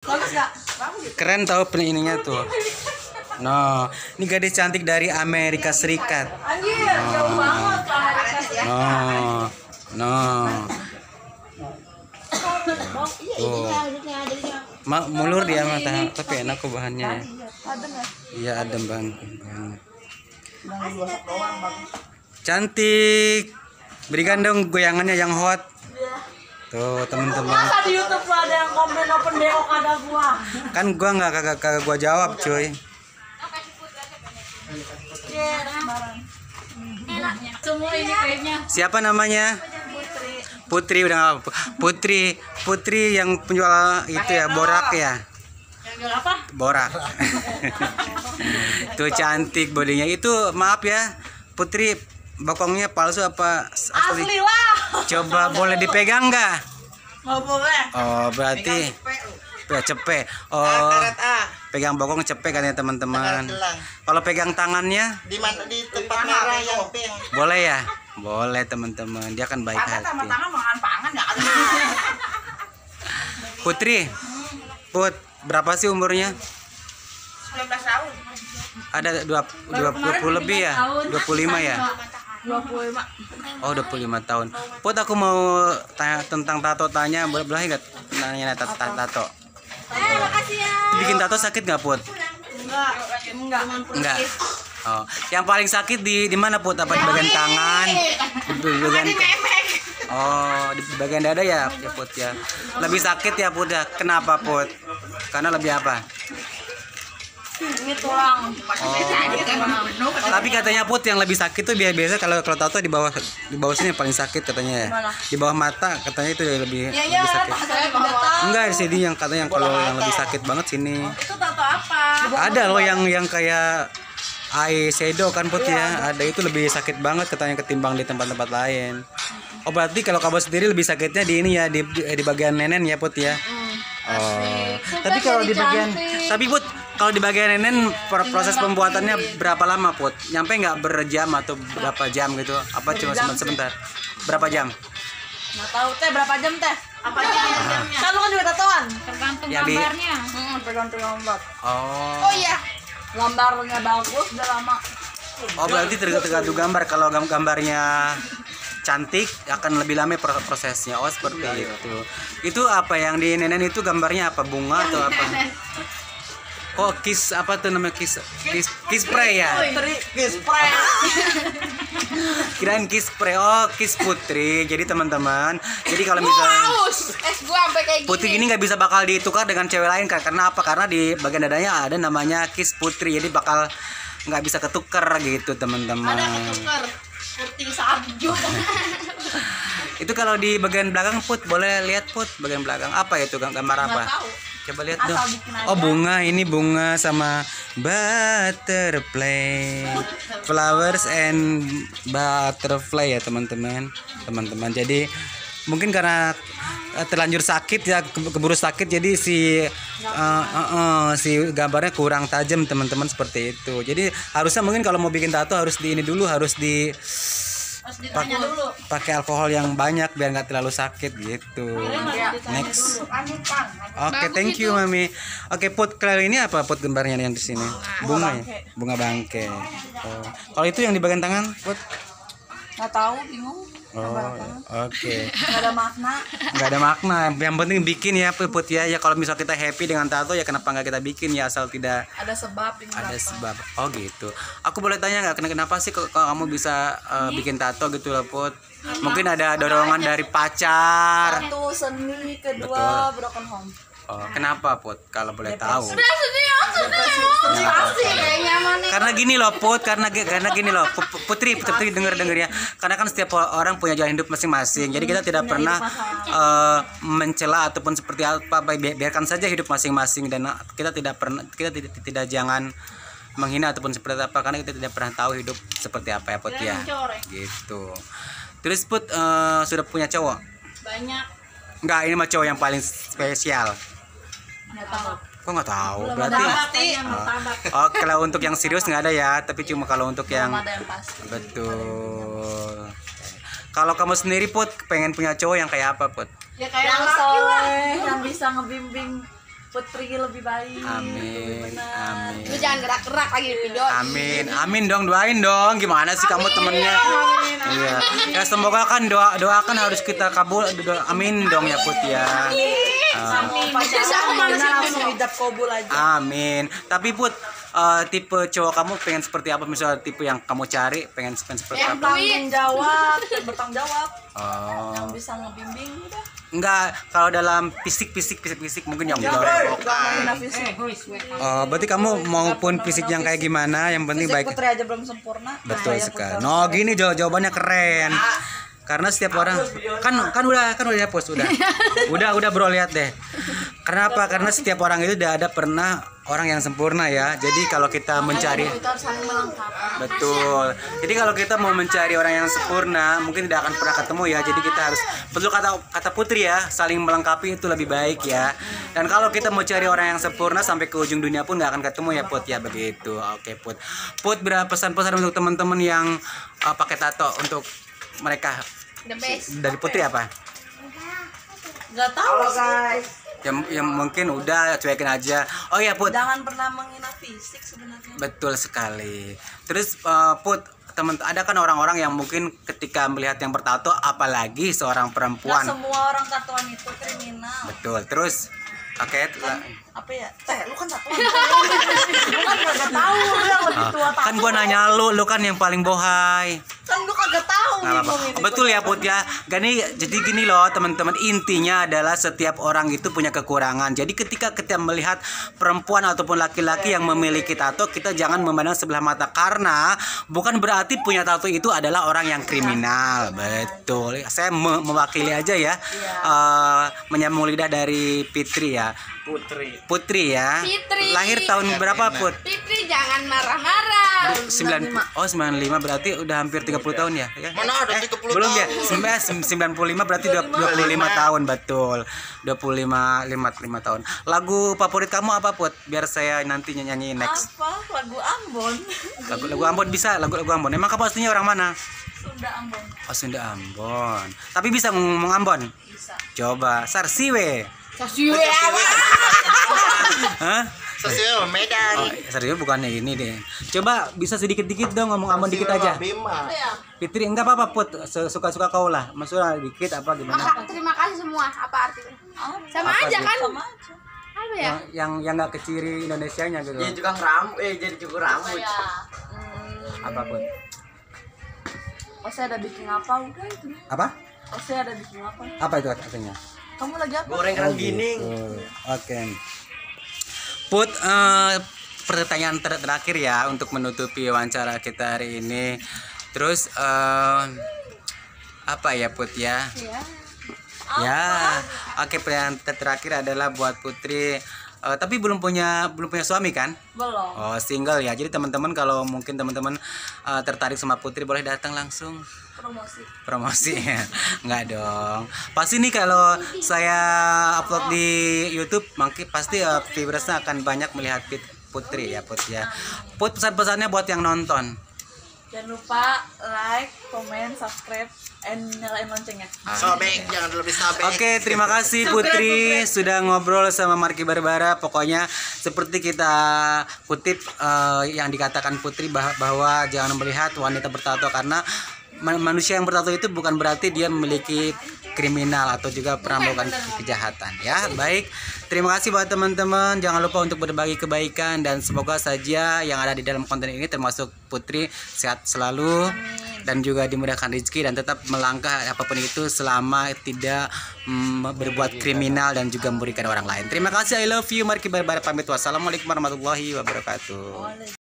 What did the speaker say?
Bagus nggak? Keren tau ininya tuh. No, ini gadis cantik dari Amerika Serikat. Anjir, jauh banget ke Amerika ya. No. Tuh. Mulur dia mata, tapi enak kok bahannya ya. Adem ya? Iya adem banget. Cantik. Berikan dong goyangannya yang hot. Tuh teman-teman. Masa di YouTube lo ada yang komen open BO kada gua? Kan gua nggak kagak gua jawab cuy. Semua ini kayaknya Siapa namanya? Putri udah nggak apa. Putri yang penjual itu ya borak ya. yang jual apa? Borak. Tuh cantik bodinya. Itu maaf ya Putri, bokongnya palsu apa asli? Asli lah. Coba boleh dipegang nggak? Nggak boleh. Oh berarti cepet. Oh pegang bokong cepet katanya teman-teman. Kalau pegang tangannya Di mana di tempat merah yang pink. boleh ya? Boleh teman-teman. Dia kan baik hati. Tangan makan pangan ya. Putri, berapa sih umurnya? 19 tahun. Ada 20 lebih ya? 25 ya? 25. Oh 25 tahun. Aku mau tanya tentang tato, boleh nggak nanya tato? Makasih ya. Bikin tato sakit nggak Put? Enggak. Oh, yang paling sakit di mana Put? Apa di bagian tangan? Di bagian di bagian dada ya Put ya. Lebih sakit ya Put ya. Kenapa Put? Karena lebih apa? Ini tulang. Tapi katanya Put yang lebih sakit tuh biasa kalau tato di bawah sini yang paling sakit katanya ya. Di bawah mata katanya itu lebih sakit. Enggak di sini yang katanya kalau yang lebih sakit banget sini. Itu tato apa? Ada loh yang kayak eyeshadow kan Put ya. Ada itu lebih sakit banget katanya ketimbang di tempat-tempat lain. Oh berarti kalau kamu sendiri lebih sakitnya di ini ya di bagian nenen ya Put ya. Oh. Tapi kalau di bagian Put kalau di bagian nenen proses pembuatannya berapa lama Put? Nyampe nggak berjam atau berapa jam gitu? Apa cuma sebentar? Berapa jam? Nggak tahu teh berapa jam teh? Apa jamnya? Kan lu kan juga tatoan. Tergantung Yang di- gambarnya. Tergantung gambar. Oh. Iya. Gambarnya bagus udah lama. Oh berarti tergantung gambar. Kalau gambarnya cantik akan lebih lama prosesnya. Oh seperti itu. Itu apa yang di nenen itu gambarnya apa? Bunga atau apa? Oh kiss apa tuh namanya kiss spray ya? Kiss spray. Kirain kiss spray. Oh kiss Putri. Jadi teman-teman. Jadi kalau misalnya Gua sampai kayak Putri ini nggak bisa bakal ditukar dengan cewek lain kan? Karena apa? Karena di bagian dadanya ada namanya kiss Putri. Jadi bakal nggak bisa ketukar gitu teman-teman. ada ketukar. Putih salju. Itu kalau di bagian belakang Put boleh lihat Put bagian belakang apa itu gambar apa? Nggak tahu. Coba lihat Asal dong. bikin aja. Oh bunga, ini bunga sama butterfly, flowers and butterfly ya teman-teman. Jadi mungkin karena terlanjur sakit ya keburu sakit jadi si gambarnya kurang tajam teman-teman seperti itu. Jadi harusnya mungkin kalau mau bikin tato harus di ini dulu harus Ditanya dulu. pakai alkohol yang banyak biar nggak terlalu sakit gitu. Next. Oke, thank you Mami. Oke, Put, kalau ini apa Put gambarnya yang di sini? Bunga ya? Bunga bangke. Oh. Kalau itu yang di bagian tangan, Put? Nggak tahu, bingung. Oh, oke. Nggak ada makna. Nggak ada makna. Yang penting bikin ya, Put ya. Ya kalau misal kita happy dengan tato ya kenapa nggak kita bikin ya asal tidak Ada sebab ini. ada sebab. Oh gitu. Aku boleh tanya nggak kenapa sih kalau kamu bisa bikin tato gitu loh Put? Mungkin ada dorongan dari pacar. Satu seni, kedua broken home. Oh, kenapa Put? Kalau boleh tahu. Pasti kayaknya mana? Karena gini loh Put, karena gini loh Putri denger ya. Karena kan setiap orang punya jalan hidup masing-masing. Jadi kita tidak pernah mencela ataupun seperti apa. Biarkan saja hidup masing-masing dan kita tidak jangan menghina ataupun seperti apa karena kita tidak pernah tahu hidup seperti apa ya Put ya. Gitu. Terus Put sudah punya cowok? Banyak. Enggak, ini mah cowok yang paling spesial. Nggak tahu. Kok nggak tahu? Berarti oh kalau untuk yang serius nggak ada ya, tapi cuma kalau untuk yang Belum ada yang pasti. betul. Kalau kamu sendiri Put pengen punya cowok yang kayak apa Put? Ya kayak yang soleh, yang bisa ngebimbing Putri lebih baik. Amin. Lebih benar. Amin. Lu jangan gerak-gerak lagi di video. Amin, amin dong, doain dong. Gimana sih kamu temennya? Iya. Ya semoga kan doakan harus kita kabul. Amin dong ya Put ya. Amin. Biasa aku malas Langsung hijab kabul aja. Amin. Tapi Put, tipe cowok kamu pengen seperti apa? Misalnya tipe yang kamu cari pengen seperti Yang apa? tanggung jawab, bertanggung jawab, Oh. yang bisa ngebimbing udah. Enggak, kalau dalam fisik mungkin yang Gak main fisik. Oh, berarti kamu maupun fisik yang kayak gimana, yang penting Fisik baik. Putri aja belum sempurna. Betul Saya sekali. Putri No, gini jawabannya keren. Karena setiap orang kan udah dihapus udah bro, lihat deh. Karena apa? Karena setiap orang itu udah ada pernah orang yang sempurna ya. Jadi kalau kita mencari, Kita harus saling melengkapi. betul. Jadi kalau kita mau mencari orang yang sempurna, mungkin tidak akan pernah ketemu ya. Jadi kita harus, betul kata Putri ya, saling melengkapi itu lebih baik ya. Dan kalau kita mau cari orang yang sempurna sampai ke ujung dunia pun nggak akan ketemu ya Put ya, begitu. Oke Put. Put, berapa pesan-pesan untuk teman-teman yang pakai tato untuk mereka? The best. Dari Putri apa? Gak tahu guys. Yang mungkin udah cuekin aja. Oh ya Put, Jangan pernah menghina fisik sebenarnya. betul sekali. Terus Put, teman, ada kan orang-orang yang mungkin ketika melihat yang bertato, apalagi seorang Gak perempuan. semua orang tatoan itu kriminal. Betul. Terus oke, Apa ya? Lu kan tatoan. Lu kan kagak tahu, lu yang lebih tua tato. kan gua nanya lu kan yang paling bohai. Kan lu kagak tahu. Nggak apa-apa. ngomongin itu. Betul ya Put ya. Jadi gini loh teman-teman, intinya adalah setiap orang itu punya kekurangan. Jadi ketika kita melihat perempuan ataupun laki-laki yang memiliki tato, kita jangan memandang sebelah mata, karena bukan berarti punya tato itu adalah orang yang kriminal. Betul. Saya mewakili aja ya. Menyambung lidah dari Fitri ya. Putri ya. Fitri. Lahir tahun berapa Put? Fitri jangan marah-marah. 95 berarti udah hampir 30 tahun ya? Mana ada 30 belum ya? tahun? 95 berarti 25 tahun, betul. 25 tahun. Lagu favorit kamu apa Put? Biar saya nanti nyanyi next. Apa? Lagu Ambon. Lagu Ambon bisa, lagu Ambon. Emang kamu aslinya orang mana? Sunda Ambon. Oh, Sunda Ambon. Tapi bisa ngomong Ambon? Bisa. Coba, Sarsiwe. Sasiwe apa? Hah? Sesuai Medan. Oh, serius bukannya ini deh. Coba bisa sedikit-dikit dong ngomong Ambon dikit aja. Bima. Fitri, enggak apa-apa Put, suka-suka kau lah. Maksudnya dikit apa gimana? Terima kasih semua. Apa artinya? Sama Apa aja tuh? kan? Sama aja. Apa ya? Yang nggak keciri Indonesianya gitu. Jadi juga rambut, jadi juga rambut. Apa Put? Oh, saya ada bikin apa? Udah itu. Apa? Oh, saya ada bikin apa? Apa itu artinya? Kamu lagi apa? Goreng kerang gining. Oke. Put, pertanyaan terakhir ya untuk menutupi wawancara kita hari ini. Terus apa ya Put ya? Ya, oke, pertanyaan terakhir adalah buat Putri. Tapi belum punya suami kan? Belum. Oh, single ya. Jadi teman-teman kalau mungkin teman-teman tertarik sama Putri boleh datang langsung. Promosi ya. Enggak dong. Pasti nih kalau saya upload di YouTube pasti viewersnya akan banyak melihat Putri ya Put ya. Put, pesan-pesannya buat yang nonton. Jangan lupa like, comment, subscribe, and nyalain loncengnya. Sobek, jangan lebih sobek. Oke, terima kasih Putri sudah ngobrol sama Marky Barbara. Pokoknya seperti kita kutip yang dikatakan Putri bahwa jangan melihat wanita bertato, karena manusia yang bertato itu bukan berarti dia memiliki kriminal atau juga pernah melakukan kejahatan ya. Baik, terima kasih buat teman-teman. Jangan lupa untuk berbagi kebaikan, dan semoga saja yang ada di dalam konten ini termasuk Putri sehat selalu. Amin. Dan juga dimudahkan rezeki dan tetap melangkah apapun itu selama tidak berbuat kriminal dan juga merugikan orang lain. Terima kasih, I love you. Marky Barbara pamit. Wassalamualaikum warahmatullahi wabarakatuh.